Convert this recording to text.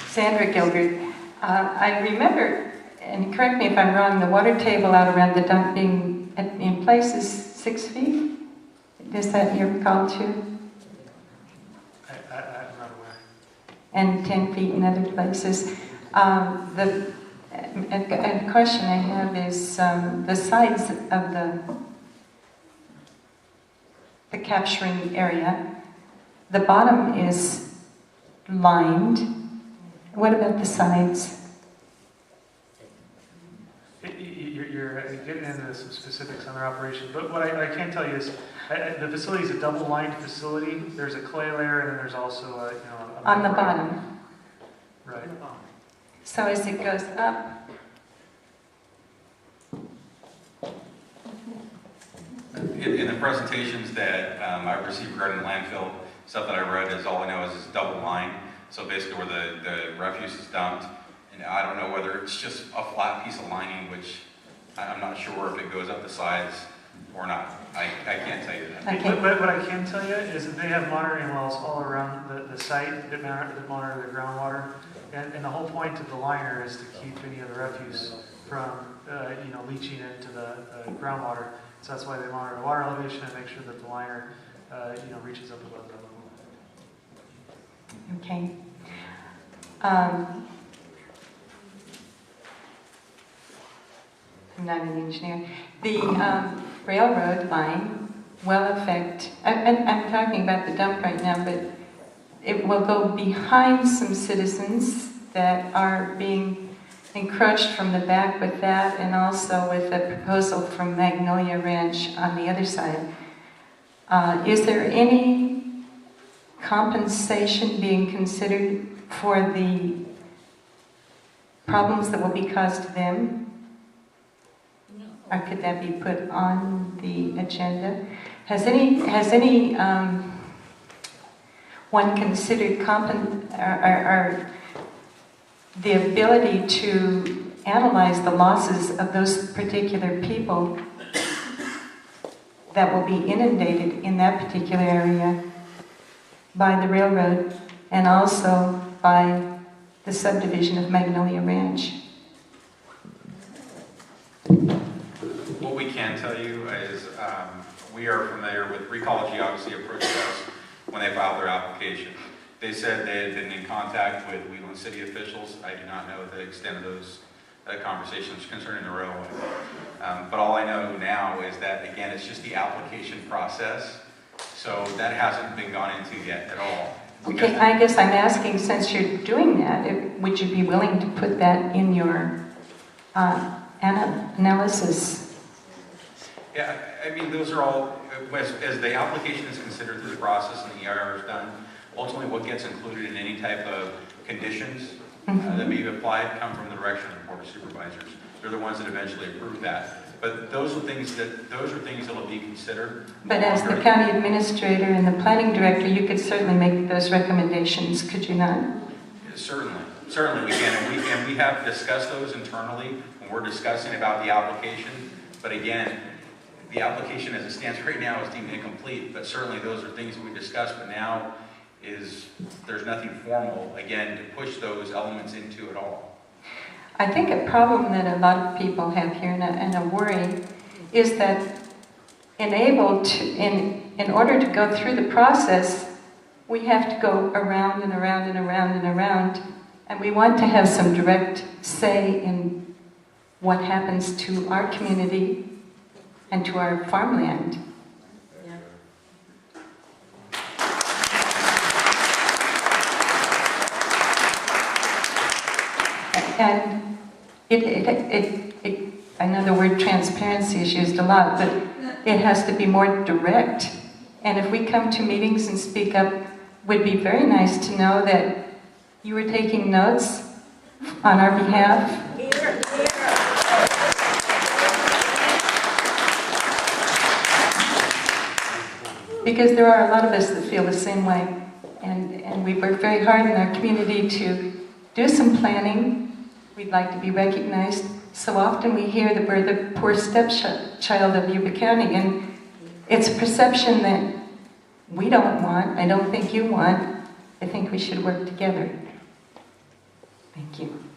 Sandra Gilbert. I remember, and correct me if I'm wrong, the water table out around the dump being in places 6 feet? Is that your call too? I'm not aware. And 10 feet in other places. A question I have is the sides of the capturing area. The bottom is lined. What about the sides? You're getting into some specifics on their operation, but what I can tell you is the facility is a double-lined facility. There's a clay layer, and then there's also a On the bottom. Right. So as it goes up, in the presentations that I received regarding the landfill, stuff that I read is all I know is it's double line. So basically where the refuse is dumped, and I don't know whether it's just a flat piece of lining, which I'm not sure if it goes up the sides or not. I can't tell you that. Okay. But what I can tell you is that they have monitoring wells all around the site that monitor the groundwater. And the whole point of the liner is to keep any of the refuse from leaching into the groundwater. So that's why they monitor the water elevation and make sure that the liner reaches up above that level. okay. I'm not an engineer. The railroad line will affect, I'm talking about the dump right now, but it will go behind some citizens that are being encroached from the back with that, and also with a proposal from Magnolia Ranch on the other side. Is there any compensation being considered for the problems that will be caused to them? Or could that be put on the agenda? Has any one considered the ability to analyze the losses of those particular people that will be inundated in that particular area by the railroad and also by the subdivision of Magnolia Ranch? What we can tell you is we are familiar with Recology, obviously approached us when they filed their application. They said they had been in contact with Wheatland city officials. I do not know the extent of those conversations concerning the railway. But all I know now is that, again, it's just the application process. So that hasn't been gone into yet at all. Okay, I guess I'm asking, since you're doing that, would you be willing to put that in your analysis? Yeah, I mean, those are all, as the application is considered through the process and the EIR is done, ultimately what gets included in any type of conditions that may be applied come from the direction of the Board of Supervisors. They're the ones that eventually approve that. But those are things that will be considered. But as the county administrator and the planning director, you could certainly make those recommendations, could you not? Certainly we can, and we have discussed those internally when we're discussing about the application. But again, the application as it stands right now is deemed incomplete, but certainly those are things that we discussed, but now there's nothing formal, again, to push those elements into it all. I think a problem that a lot of people have here and a worry is that in order to go through the process, we have to go around and around and around and around, and we want to have some direct say in what happens to our community and to our farmland. And I know the word transparency is used a lot, but it has to be more direct. And if we come to meetings and speak up, it would be very nice to know that you were taking notes on our behalf. Because there are a lot of us that feel the same way. And we work very hard in our community to do some planning. We'd like to be recognized. So often we hear that we're the poor stepchild of Yuba County, and it's a perception that we don't want, I don't think you want. I think we should work together. Thank you.